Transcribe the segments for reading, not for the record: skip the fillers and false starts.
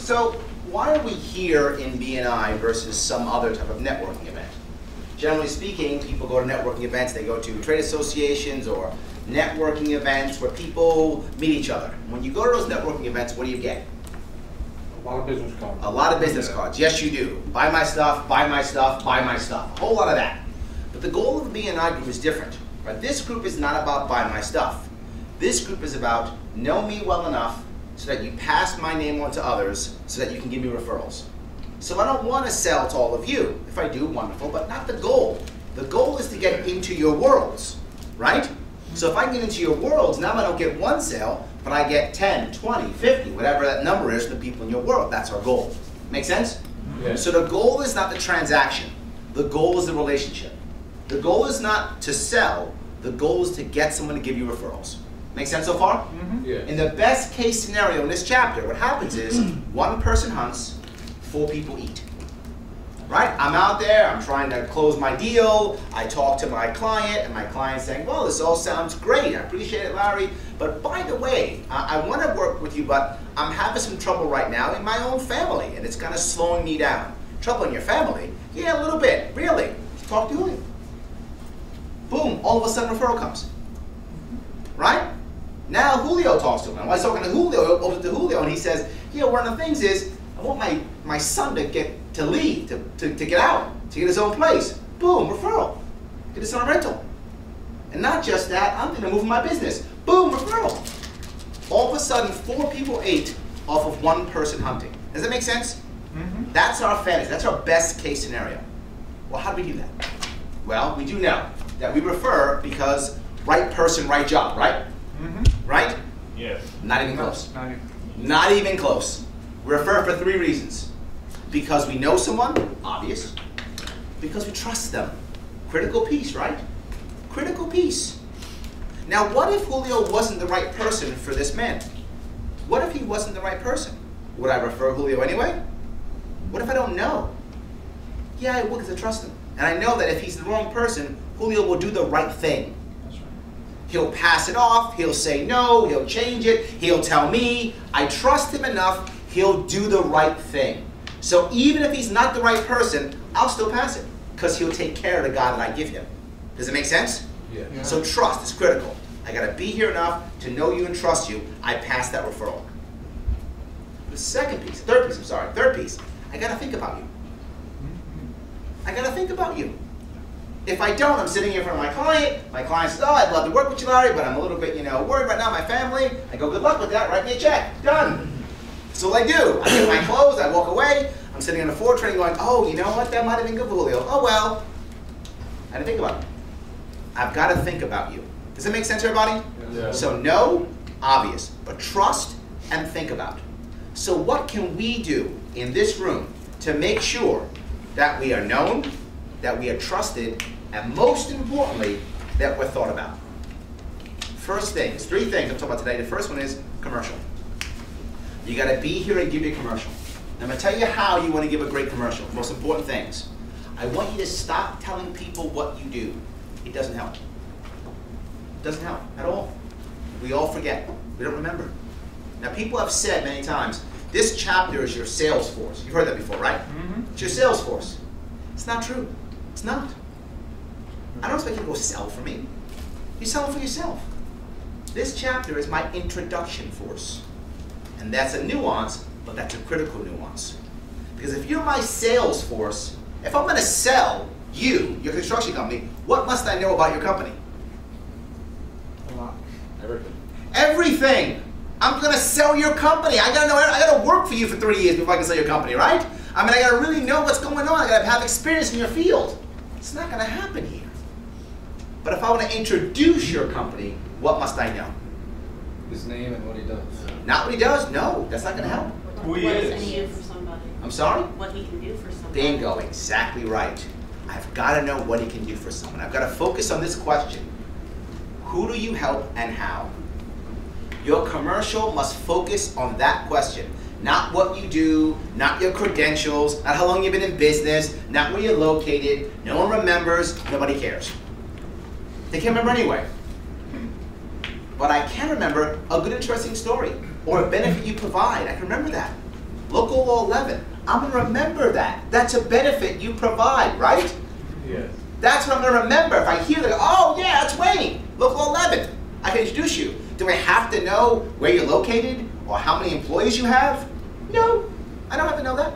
So why are we here in BNI versus some other type of networking event? Generally speaking, people go to networking events, they go to trade associations or networking events where people meet each other. When you go to those networking events, what do you get? A lot of business cards. A lot of business cards. Yes, you do. Buy my stuff, buy my stuff, buy my stuff. A whole lot of that. But the goal of the BNI group is different. Right? This group is not about buy my stuff. This group is about know me well enough so that you pass my name on to others so that you can give me referrals. So I don't want to sell to all of you. If I do, wonderful, but not the goal. The goal is to get into your worlds, right? So if I get into your worlds, now I don't get one sale, but I get 10, 20, 50, whatever that number is, the people in your world. That's our goal. Make sense? Yeah. So the goal is not the transaction. The goal is the relationship. The goal is not to sell. The goal is to get someone to give you referrals. Make sense so far? Mm-hmm. Yeah. In the best case scenario in this chapter, what happens is one person hunts, 4 people eat. Right? I'm out there, I'm trying to close my deal, I talk to my client, and my client's saying, well, this all sounds great, I appreciate it, Larry, but by the way, I want to work with you, but I'm having some trouble right now in my own family, and it's kind of slowing me down. Trouble in your family? Yeah, a little bit. Really? Talk to Julio. Boom, all of a sudden referral comes. Right? Now Julio talks to him. When I was talking to Julio, over to Julio, and he says, yeah, one of the things is, I want my son to leave, to get out, to get his own place. Boom, referral. Get his son a rental. And not just that, I'm going to move my business. Boom, referral. All of a sudden, 4 people ate off of one person hunting. Does that make sense? Mm-hmm. That's our fantasy. That's our best case scenario. Well, how do we do that? Well, we do know that we refer because right person, right job, right? Mm-hmm. Right? Yes. Not even close. Not even close. We refer for 3 reasons. Because we know someone, obvious. Because we trust them. Critical piece, right? Critical piece. Now, what if Julio wasn't the right person for this man? What if he wasn't the right person? Would I refer Julio anyway? What if I don't know? Yeah, I would because I trust him. And I know that if he's the wrong person, Julio will do the right thing. That's right. He'll pass it off, he'll say no, he'll change it, he'll tell me. I trust him enough, he'll do the right thing. So even if he's not the right person, I'll still pass it because he'll take care of the guy that I give him. Does it make sense? Yeah. So trust is critical. I got to be here enough to know you and trust you. I pass that referral. The third piece, I got to think about you. I got to think about you. If I don't, I'm sitting here in front of my client. My client says, oh, I'd love to work with you, Larry, but I'm a little bit, worried right now, my family. I go, good luck with that. Write me a check. Done. So what I do, I get my clothes, I walk away. I'm sitting on the Ford train going, oh, you know what? That might have been good for Julio. Oh, well. I didn't think about it. I've got to think about you. Does that make sense, everybody? Yeah. So know, obvious, but trust and think about. So what can we do in this room to make sure that we are known, that we are trusted, and most importantly, that we're thought about? First things, 3 things I'm talking about today. The first one is commercial. You got to be here and give you a commercial. I'm going to tell you how you want to give a great commercial. Most important things. I want you to stop telling people what you do. It doesn't help. It doesn't help at all. We all forget. We don't remember. Now, people have said many times, this chapter is your sales force. You've heard that before, right? Mm-hmm. It's your sales force. It's not true. It's not. I don't expect you to go sell for me. You sell for yourself. This chapter is my introduction force. And that's a nuance, but that's a critical nuance. Because if you're my sales force, if I'm going to sell you, your construction company, what must I know about your company? A lot. Everything. Everything. I'm going to sell your company. I got to know. I got to work for you for 3 years before I can sell your company, right? I mean, I got to really know what's going on. I got to have experience in your field. It's not going to happen here. But if I want to introduce your company, what must I know? His name and what he does. Not what he does? No, that's not going to help. Who he What is. does he do for somebody? I'm sorry? What he can do for somebody. Bingo, exactly right. I've got to know what he can do for someone. I've got to focus on this question. Who do you help and how? Your commercial must focus on that question. Not what you do, not your credentials, not how long you've been in business, not where you're located. No one remembers, nobody cares. They can't remember anyway. But I can remember a good, interesting story or a benefit you provide. I can remember that. Local Law 11, I'm going to remember that. That's a benefit you provide, right? Yes. That's what I'm going to remember. If I hear that, oh yeah, that's Wayne, Local Law 11. I can introduce you. Do I have to know where you're located or how many employees you have? No, I don't have to know that.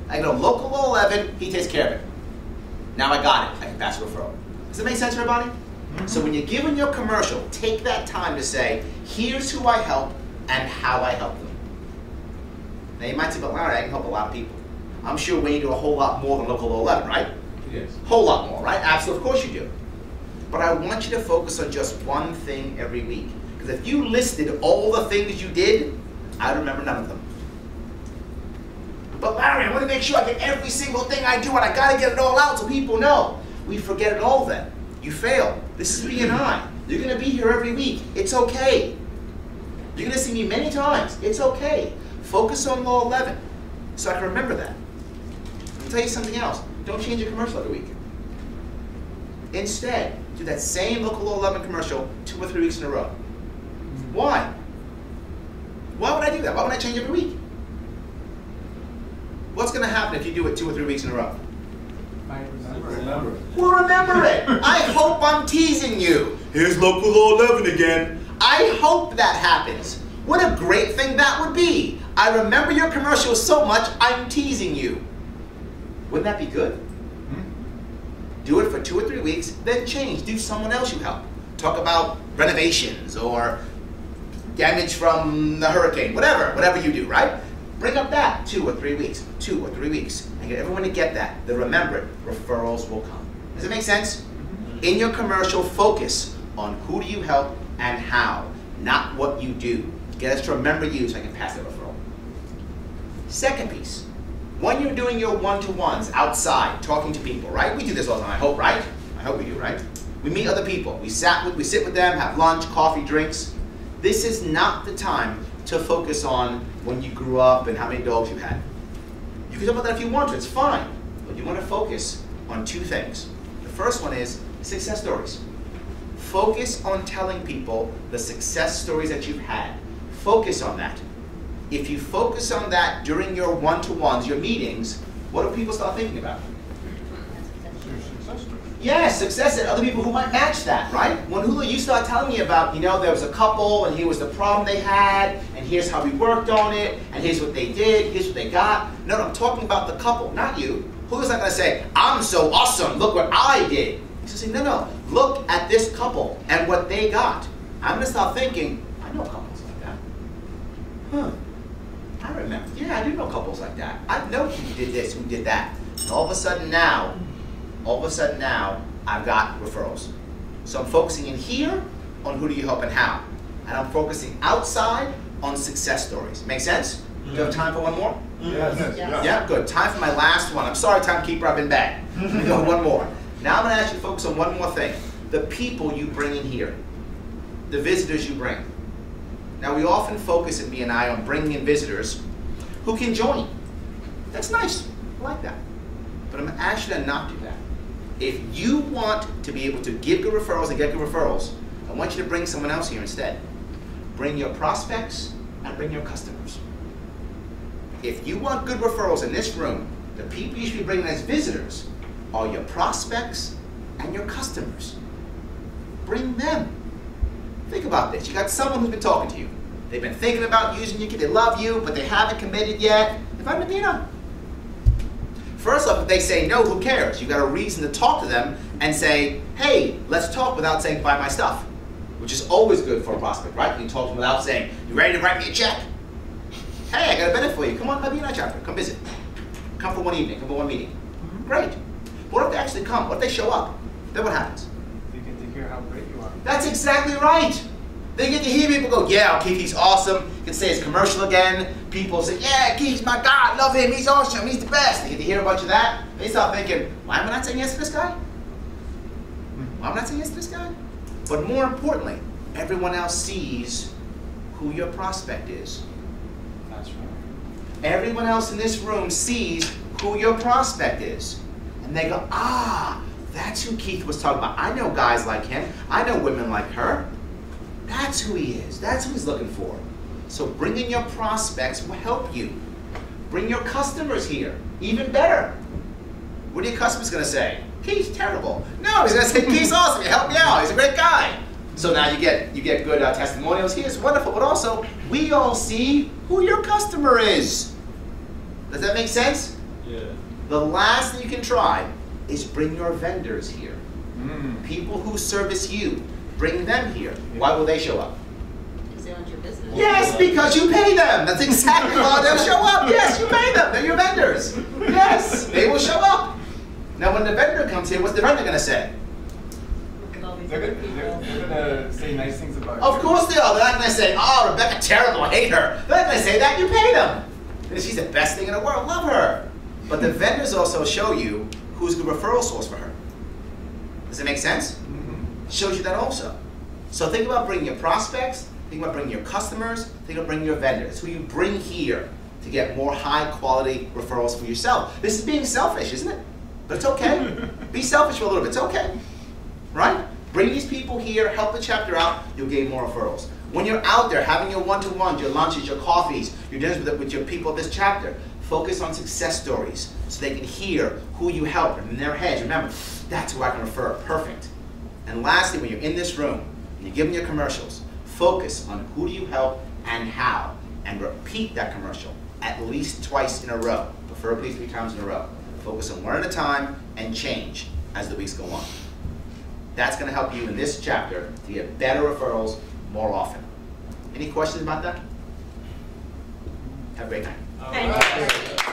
I know Local Law 11, he takes care of it. Now I got it, I can pass a referral. Does that make sense, everybody? So when you're giving your commercial, take that time to say, here's who I help and how I help them. Now you might say, but Larry, I can help a lot of people. I'm sure Wayne do a whole lot more than Local Law 11, right? Yes. Whole lot more, right? Absolutely, of course you do. But I want you to focus on just one thing every week. Because if you listed all the things you did, I'd remember none of them. But Larry, I want to make sure I get every single thing I do, and I got to get it all out so people know. We forget it all then. You fail. This is BNI. You're going to be here every week. It's okay. You're going to see me many times. It's okay. Focus on Law 11 so I can remember that. I'll tell you something else. Don't change your commercial every week. Instead, do that same Local Law 11 commercial 2 or 3 weeks in a row. Why? Why would I do that? Why would I change every week? What's going to happen if you do it 2 or 3 weeks in a row? Remember. We'll remember it. I hope I'm teasing you. Here's Local Law 11 again. I hope that happens. What a great thing that would be. I remember your commercial so much, I'm teasing you. Wouldn't that be good? Do it for 2 or 3 weeks, then change. Do someone else you help. Talk about renovations or damage from the hurricane, whatever you do, right? Bring up that 2 or 3 weeks, 2 or 3 weeks, and get everyone to get that. Then remember it, referrals will come. Does it make sense? In your commercial, focus on who do you help and how, not what you do. Get us to remember you so I can pass the referral. Second piece, when you're doing your one-to-ones outside, talking to people, right? We do this all the time, I hope, right? I hope we do, right? We meet other people. We sit with them, have lunch, coffee, drinks. This is not the time to focus on when you grew up and how many dogs you had. You can talk about that if you want to, it's fine. But you want to focus on 2 things. The first one is success stories. Focus on telling people the success stories that you've had. Focus on that. If you focus on that during your one-to-ones, your meetings, what do people start thinking about? Yes, success and other people who might match that, right? When Julio, you start telling me about, there was a couple and here was the problem they had and here's how we worked on it and here's what they did, here's what they got. No, I'm talking about the couple, not you. Julio's not going to say, I'm so awesome, look what I did. He's going to say, no, look at this couple and what they got. I'm going to start thinking, I know couples like that. Huh. I remember. Yeah, I do know couples like that. I know who did this, who did that. And all of a sudden now, I've got referrals. So I'm focusing in here on who do you help and how. And I'm focusing outside on success stories. Make sense? Do you have time for one more? Yes. Yeah, good. Time for my last one. I'm sorry, timekeeper, I've been bad. Let me go one more. Now I'm going to ask you to focus on one more thing. The people you bring in here. The visitors you bring. Now we often focus in BNI on bringing in visitors who can join. That's nice. I like that. But I'm asking you to not do that. If you want to be able to give good referrals and get good referrals, I want you to bring someone else here instead. Bring your prospects and bring your customers. If you want good referrals in this room, the people you should be bringing as visitors are your prospects and your customers. Bring them. Think about this. You got someone who's been talking to you. They've been thinking about using you, they love you, but they haven't committed yet. Invite them to BNI. First off, if they say no, who cares? You got a reason to talk to them and say, hey, let's talk without saying buy my stuff, which is always good for a prospect, right? You can talk to them without saying, you ready to write me a check? Hey, I got a benefit for you. Come on to my BNI chapter. Come visit. Come for one evening. Come for one meeting. Great. But what if they actually come? What if they show up? Then what happens? You get to hear how great you are. That's exactly right. They get to hear people go, yeah, Keith, he's awesome. You can say his commercial again. People say, yeah, Keith's my God, love him, he's awesome, he's the best. They get to hear a bunch of that. They start thinking, why am I not saying yes to this guy? Why am I not saying yes to this guy? But more importantly, everyone else sees who your prospect is. That's right. Everyone else in this room sees who your prospect is. And they go, ah, that's who Keith was talking about. I know guys like him. I know women like her. That's who he is. That's who he's looking for. So bringing your prospects will help you. Bring your customers here. Even better. What are your customers going to say? Keith's terrible. No, he's going to say, Keith's awesome. He helped me out. He's a great guy. So now you get good testimonials. He is wonderful. But also, we all see who your customer is. Does that make sense? Yeah. The last thing you can try is bring your vendors here. People who service you. Bring them here. Why will they show up? Because they want your business. Yes, because you pay them. That's exactly why they'll show up. Yes, you pay them. They're your vendors. Yes, they will show up. Now, when the vendor comes here, what's the vendor going to say? Look at all these They're other going people. to say nice things about you. Of course they are. They're not going to say, oh, Rebecca, terrible, I hate her. They're not going to say that. You pay them. She's the best thing in the world. Love her. But the vendors also show you who's a good referral source for her. Does it make sense? Shows you that also. So think about bringing your prospects, think about bringing your customers, think about bringing your vendors. Who you bring here to get more high quality referrals for yourself. This is being selfish, isn't it? But it's okay. Be selfish for a little bit, it's okay. Right? Bring these people here, help the chapter out, you'll gain more referrals. When you're out there having your one-to-ones, your lunches, your coffees, your dinners with your people of this chapter, focus on success stories so they can hear who you help in their heads. Remember, that's who I can refer. Perfect. And lastly, when you're in this room and you're giving your commercials, focus on who do you help and how, and repeat that commercial at least twice in a row, preferably 3 times in a row. Focus on one at a time and change as the weeks go on. That's going to help you in this chapter to get better referrals more often. Any questions about that? Have a great night. Thank you.